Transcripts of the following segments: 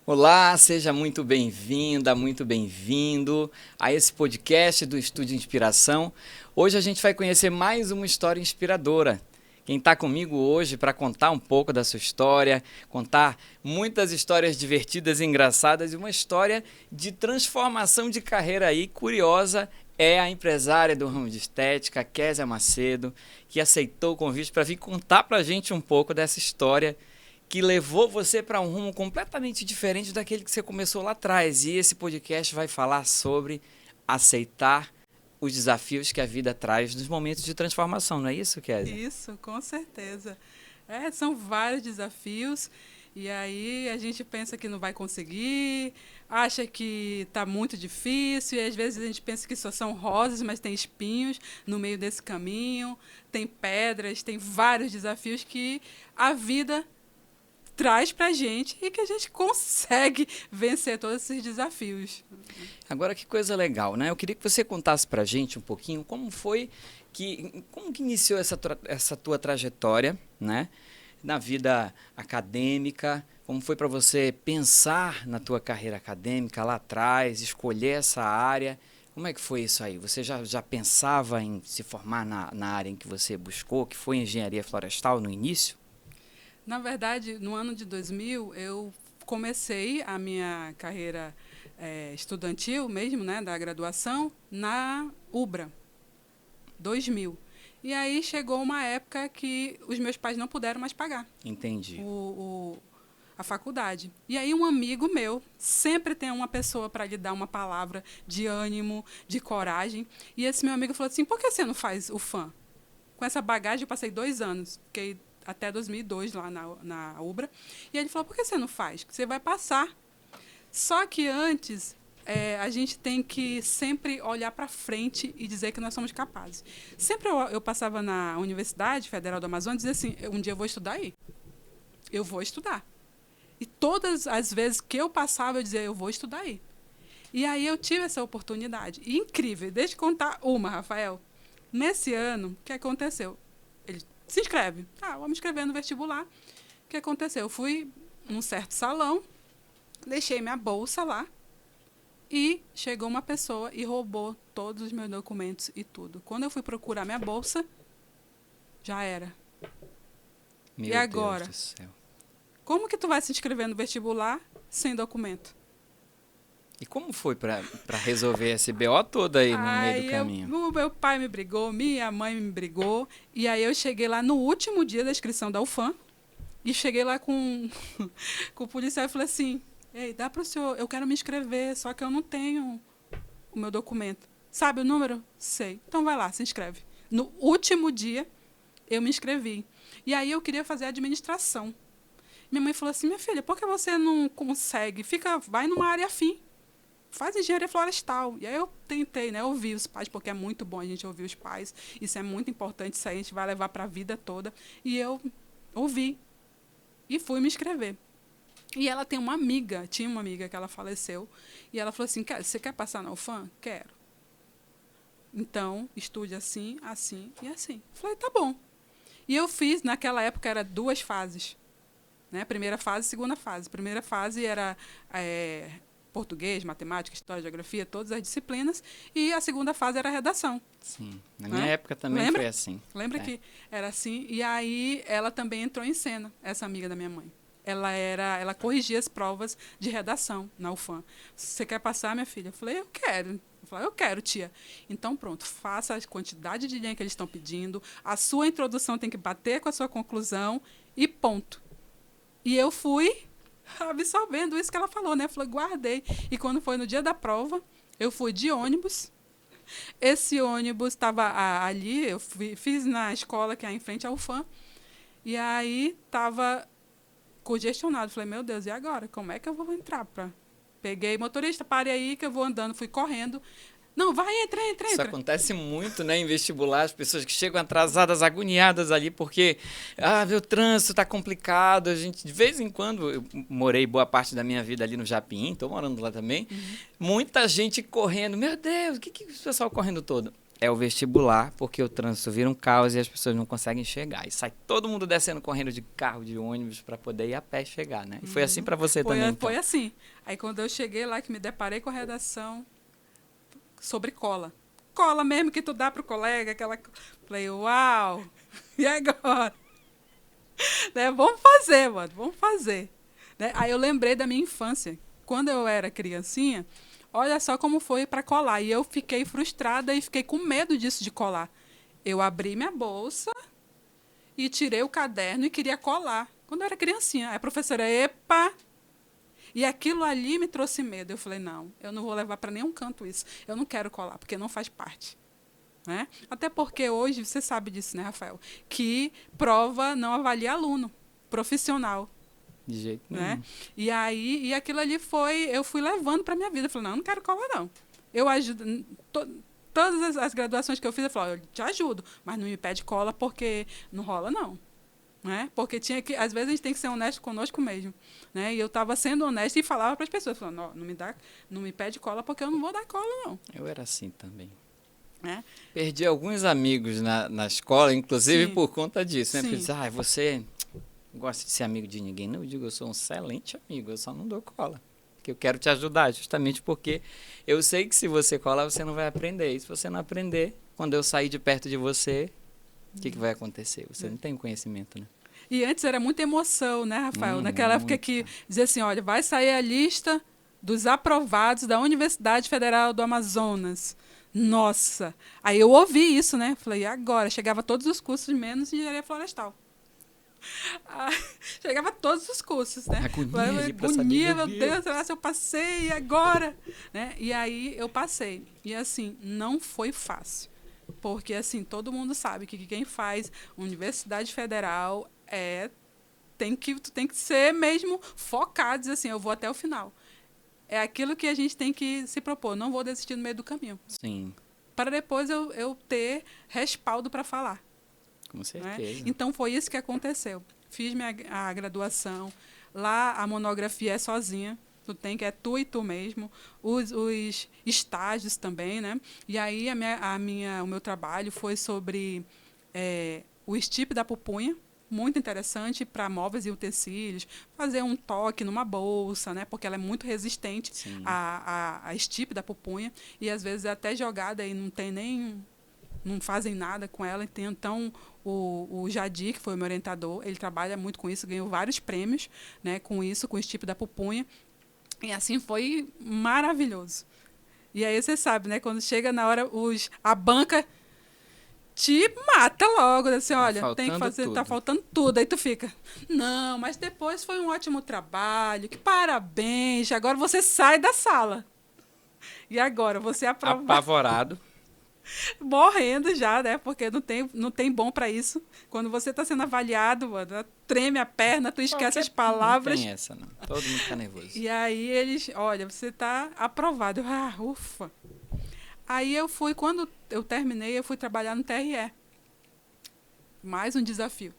Olá, seja muito bem-vinda, muito bem-vindo a esse podcast do Estúdio Inspiração. Hoje a gente vai conhecer mais uma história inspiradora. Quem está comigo hoje para contar um pouco da sua história, contar muitas histórias divertidas e engraçadas e uma história de transformação de carreira aí curiosa é a empresária do ramo de estética, Késia Macedo, que aceitou o convite para vir contar para a gente um pouco dessa história que levou você para um rumo completamente diferente daquele que você começou lá atrás. E esse podcast vai falar sobre aceitar os desafios que a vida traz nos momentos de transformação, não é isso, Késia? Isso, com certeza. São vários desafios e aí a gente pensa que não vai conseguir, acha que está muito difícil e às vezes a gente pensa que só são rosas, mas tem espinhos no meio desse caminho, tem pedras, tem vários desafios que a vida traz para a gente e que a gente consegue vencer todos esses desafios. Agora, que coisa legal, né? Eu queria que você contasse para a gente um pouquinho como que iniciou essa tua trajetória, né? Na vida acadêmica, como foi para você pensar na tua carreira acadêmica lá atrás, escolher essa área. Como é que foi isso aí? Você já pensava em se formar na área em que você buscou, que foi engenharia florestal no início? Na verdade, no ano de 2000, eu comecei a minha carreira estudantil mesmo, né, da graduação, na UBRA, 2000. E aí chegou uma época que os meus pais não puderam mais pagar. Entendi. A faculdade. E aí um amigo meu, sempre tem uma pessoa para lhe dar uma palavra de ânimo, de coragem. E esse meu amigo falou assim, por que você não faz o FAM? Com essa bagagem eu passei 2 anos, fiquei até 2002 lá na UBRA. E ele falou, por que você não faz? Que você vai passar. Só que antes, a gente tem que sempre olhar para frente e dizer que nós somos capazes. Sempre eu passava na Universidade Federal do Amazonas e dizia assim, um dia eu vou estudar aí. Eu vou estudar. E todas as vezes que eu passava, eu dizia, eu vou estudar aí. E aí eu tive essa oportunidade. E incrível, deixa eu contar uma, Rafael. Nesse ano, o que aconteceu? Ele se inscreve. Vamos inscrever no vestibular. O que aconteceu? Eu fui num certo salão, deixei minha bolsa lá e chegou uma pessoa e roubou todos os meus documentos e tudo. Quando eu fui procurar minha bolsa, já era. Meu E agora? Deus do céu. Como que tu vai se inscrever no vestibular sem documento? E como foi para resolver esse BO todo aí no meio do caminho? O meu pai me brigou, minha mãe me brigou. E aí eu cheguei lá no último dia da inscrição da UFAM. E cheguei lá com o policial e falei assim, ei, dá para o senhor, eu quero me inscrever, só que eu não tenho o meu documento. Sabe o número? Sei. Então vai lá, se inscreve. No último dia, eu me inscrevi. E aí eu queria fazer administração. Minha mãe falou assim, minha filha, por que você não consegue? Vai numa área afim. Faz engenharia florestal. E aí eu tentei, né, ouvir os pais, porque é muito bom a gente ouvir os pais. Isso é muito importante, isso aí a gente vai levar para a vida toda. E eu ouvi e fui me inscrever. E ela tinha uma amiga que ela faleceu, e ela falou assim, você quer passar na UFAM? Quero. Então, estude assim, assim e assim. Eu falei, tá bom. E eu fiz, naquela época, era 2 fases. Né? Primeira fase e segunda fase. Primeira fase era português, matemática, história, geografia, todas as disciplinas. E a segunda fase era redação. Sim, na minha época também foi assim. Lembra que era assim? E aí ela também entrou em cena, essa amiga da minha mãe. Ela corrigia as provas de redação na UFAM. Você quer passar, minha filha? Eu falei, eu quero. Eu falei, eu quero, tia. Então, pronto, faça a quantidade de dinheiro que eles estão pedindo. A sua introdução tem que bater com a sua conclusão e ponto. E eu fui absorvendo isso que ela falou, né? Eu falei, guardei. E quando foi no dia da prova, eu fui de ônibus. Esse ônibus estava ali, eu fiz na escola que é em frente ao UFAM. E aí estava congestionado. Falei, meu Deus, e agora? Como é que eu vou entrar? Peguei, motorista, pare aí que eu vou andando. Fui correndo. Não, vai, entra. Isso acontece muito, né, em vestibular, as pessoas que chegam atrasadas, agoniadas ali, porque, o trânsito está complicado, a gente, de vez em quando, eu morei boa parte da minha vida ali no Japim, estou morando lá também, muita gente correndo, meu Deus, o que o pessoal correndo todo? é o vestibular, porque o trânsito vira um caos e as pessoas não conseguem chegar. E sai todo mundo descendo correndo de carro, de ônibus, para poder ir a pé chegar, né? E foi assim para você também, então? Foi assim. Aí quando eu cheguei lá, que me deparei com a redação sobre cola. Cola mesmo que tu dá pro colega, aquela... Falei, uau! E agora? Né? Vamos fazer, mano, vamos fazer. Né? Aí eu lembrei da minha infância. Quando eu era criancinha, olha só como foi para colar. E eu fiquei frustrada e fiquei com medo disso de colar. Eu abri minha bolsa e tirei o caderno e queria colar. Quando eu era criancinha. Aí a professora, epa! E aquilo ali me trouxe medo. Eu falei, não, eu não vou levar para nenhum canto isso. Eu não quero colar, porque não faz parte. Né? Até porque hoje, você sabe disso, né, Rafael? Que prova não avalia aluno, profissional. De jeito nenhum. Né? E aí, e aquilo ali eu fui levando para minha vida. Eu falei, não quero colar, não. Eu ajudo, todas as graduações que eu fiz, eu falei, eu te ajudo, mas não me pede cola porque não rola, não. Né? Porque às vezes a gente tem que ser honesto conosco mesmo. Né? E eu estava sendo honesta e falava para as pessoas, falando, não me pede cola porque eu não vou dar cola, não. Eu era assim também. Né? Perdi alguns amigos na escola, inclusive Sim. por conta disso. Né? Sim. Porque disse, você não gosta de ser amigo de ninguém. Não, eu digo, eu sou um excelente amigo, eu só não dou cola. Porque eu quero te ajudar, justamente porque eu sei que se você colar, você não vai aprender. E se você não aprender, quando eu sair de perto de você, o que vai acontecer? Você não tem conhecimento, né? E antes era muita emoção, né, Rafael? Naquela época que dizia assim, olha, vai sair a lista dos aprovados da Universidade Federal do Amazonas. Nossa! Aí eu ouvi isso, né? Falei, e agora? Chegava todos os cursos, menos engenharia florestal. Chegava totos os cursos, né? Agonia, meu Deus, será se eu passei e agora? Né? E aí eu passei. E assim, não foi fácil. Porque assim, todo mundo sabe que quem faz Universidade Federal tu tem que ser mesmo focado, dizer assim, eu vou até o final. É aquilo que a gente tem que se propor. Não vou desistir no meio do caminho. Sim. Para depois eu ter respaldo para falar. Com certeza. Né? Então, foi isso que aconteceu. Fiz a graduação. Lá, a monografia é sozinha. Tu tem que é tu e tu mesmo. Os estágios também, né? E aí, o meu trabalho foi sobre o estipe da pupunha. Muito interessante para móveis e utensílios. Fazer um toque numa bolsa, né? Porque ela é muito resistente à estipe da pupunha. E, às vezes, é até jogada e não fazem nada com ela. Então, o Jadir, que foi o meu orientador, ele trabalha muito com isso, ganhou vários prêmios, né, com isso, com o estipe da pupunha. E assim foi maravilhoso. E aí você sabe, né, quando chega na hora, a banca te mata logo, assim, olha, tem que fazer, tá faltando tudo. Aí tu fica, não, mas depois foi um ótimo trabalho, que parabéns, agora você sai da sala. E agora, você apavorado. Morrendo já, né? Porque não tem bom para isso. Quando você está sendo avaliado, mano, treme a perna, tu esquece as palavras. Não tem essa, não. Todo mundo fica nervoso. E aí eles, olha, você está aprovado. Ufa. Aí quando eu terminei, eu fui trabalhar no TRE. Mais um desafio.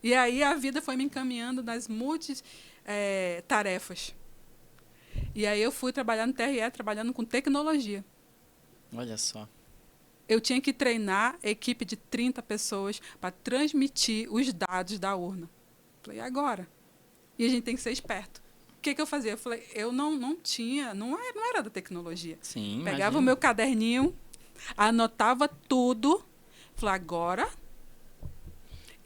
E aí a vida foi me encaminhando nas tarefas. E aí eu fui trabalhar no TRE, trabalhando com tecnologia. Olha só. Eu tinha que treinar a equipe de 30 pessoas para transmitir os dados da urna. Falei, e agora? E a gente tem que ser esperto. O que eu fazia? Eu falei, eu não era da tecnologia. Sim, pegava o meu caderninho, anotava tudo, falei, agora...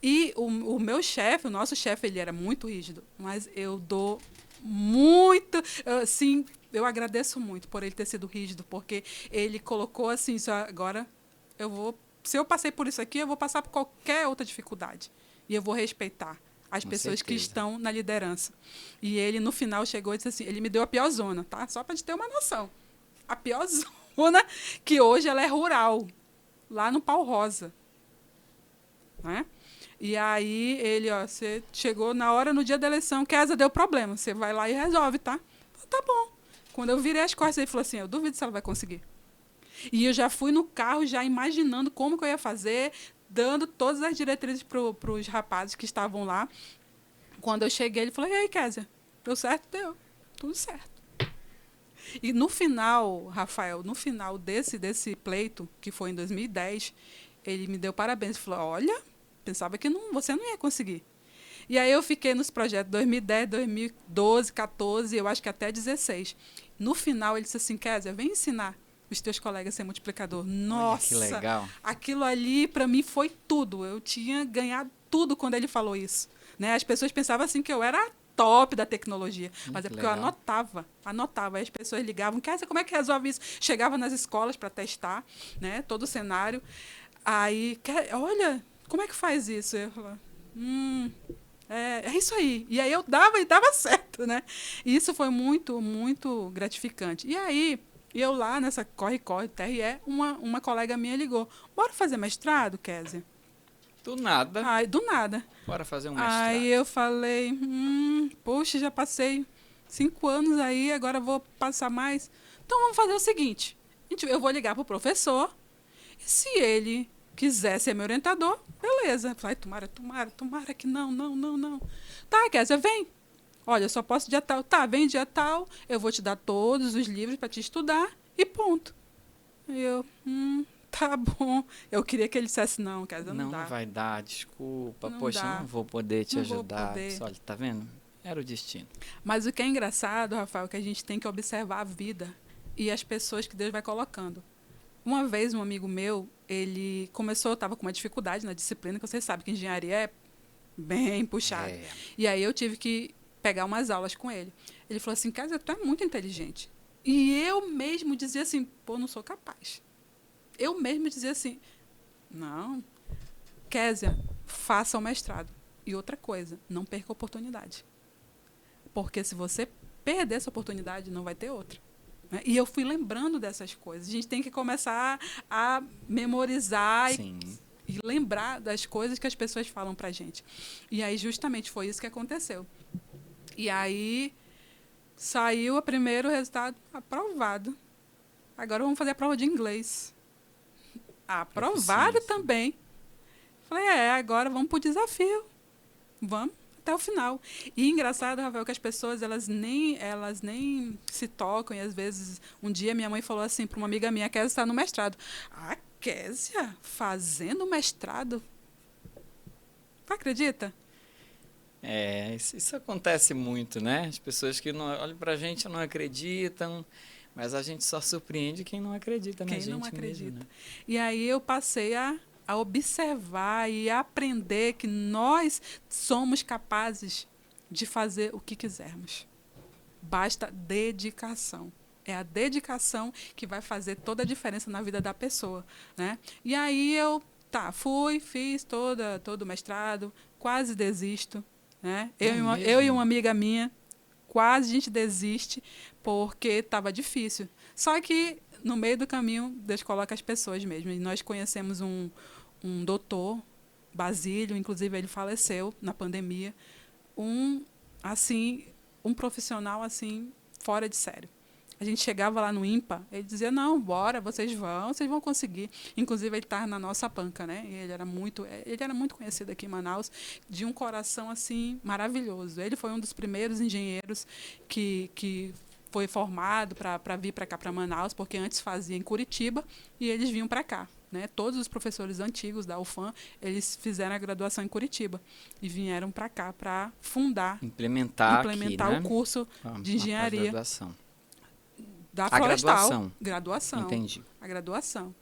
E o meu chefe, o nosso chefe, ele era muito rígido, mas eu dou muito... Assim, eu agradeço muito por ele ter sido rígido, porque ele colocou assim, agora se eu passei por isso aqui, eu vou passar por qualquer outra dificuldade. E eu vou respeitar as pessoas que estão na liderança. E ele, no final, chegou e disse assim, ele me deu a pior zona, tá? Só para te ter uma noção. A pior zona, que hoje ela é rural, lá no Pau Rosa. Né? E aí, ele, você chegou na hora, no dia da eleição, Kézia, deu problema, você vai lá e resolve, tá? Tá bom. Quando eu virei as costas, ele falou assim, eu duvido se ela vai conseguir. E eu já fui no carro, já imaginando como que eu ia fazer, dando todas as diretrizes para os rapazes que estavam lá. Quando eu cheguei, ele falou, e aí, Kézia, deu certo? Deu. Tudo certo. E no final, Rafael, no final desse pleito, que foi em 2010, ele me deu parabéns. Ele falou, olha, pensava que você não ia conseguir. E aí eu fiquei nos projetos 2010, 2012, 14, eu acho que até 16. No final, ele disse assim, Kézia, vem ensinar os teus colegas a ser multiplicador. Nossa, olha que legal. aquilo ali, para mim, foi tudo. Eu tinha ganhado tudo quando ele falou isso. Né? As pessoas pensavam assim que eu era top da tecnologia, mas é porque legal. eu anotava. Aí as pessoas ligavam, Kézia, como é que resolve isso? Chegava nas escolas para testar, né, todo o cenário. Aí, olha, como é que faz isso? Eu falava, é isso aí. E aí eu dava e dava certo, né? E isso foi muito, muito gratificante. E aí, eu lá nessa corre-corre, TRE, uma colega minha ligou, bora fazer mestrado, Kézia? Do nada. Ai, do nada. Bora fazer um mestrado. Aí eu falei, poxa, já passei 5 anos aí, agora vou passar mais. Então vamos fazer o seguinte, eu vou ligar pro professor, e se ele quiser ser meu orientador, beleza. Eu falei, tomara que não. Tá, Kézia, vem. Olha, eu só posso dia tal. Tá, vem dia tal, eu vou te dar todos os livros para te estudar e ponto. E eu, tá bom. Eu queria que ele dissesse, não, Kézia, não dá. Não vai dar, desculpa. Não Poxa, dá. não vou poder te Não vou ajudar. poder. Olha, tá vendo? Era o destino. Mas o que é engraçado, Rafael, é que a gente tem que observar a vida e as pessoas que Deus vai colocando. Uma vez, um amigo meu, ele começou, estava com uma dificuldade na disciplina, que vocês sabem que engenharia é bem puxada. É. E aí eu tive que pegar umas aulas com ele. Ele falou assim, Kézia, tu é muito inteligente. E eu mesmo dizia assim, pô, não sou capaz. Eu mesmo dizia assim, não, Kézia, faça o mestrado. E outra coisa, não perca a oportunidade. Porque se você perder essa oportunidade, não vai ter outra. Né? E eu fui lembrando dessas coisas. A gente tem que começar a memorizar e lembrar das coisas que as pessoas falam pra gente. E aí, justamente, foi isso que aconteceu. E aí, saiu o primeiro resultado aprovado. Agora vamos fazer a prova de inglês. Aprovada também. Falei, agora vamos pro desafio. Vamos até o final. E engraçado, Rafael, que as pessoas, elas nem se tocam. E às vezes, um dia minha mãe falou assim para uma amiga minha, a Kézia está no mestrado. A Kézia fazendo mestrado? Tu acredita? Isso acontece muito, né? As pessoas que não olham pra gente não acreditam, mas a gente só surpreende quem não acredita na gente Quem não acredita. mesmo, né? E aí eu passei a observar e a aprender que nós somos capazes de fazer o que quisermos. Basta dedicação. É a dedicação que vai fazer toda a diferença na vida da pessoa, né? E aí eu fiz todo o mestrado, quase desisto, né? Eu e uma amiga minha, quase a gente desiste porque estava difícil. Só que no meio do caminho, Deus coloca as pessoas mesmo. E nós conhecemos um doutor, Basílio, inclusive ele faleceu na pandemia, um profissional assim fora de sério. A gente chegava lá no IMPA, ele dizia, não, bora, vocês vão conseguir. Inclusive, ele estava na nossa banca, né? E ele era muito conhecido aqui em Manaus, de um coração assim maravilhoso. Ele foi um dos primeiros engenheiros que foi formado para vir para cá, para Manaus, porque antes fazia em Curitiba e eles vinham para cá. Né? Todos os professores antigos da UFAM, eles fizeram a graduação em Curitiba e vieram para cá para implementar aqui, né? o curso de engenharia graduação. da Florestal. Graduação. Entendi. A graduação.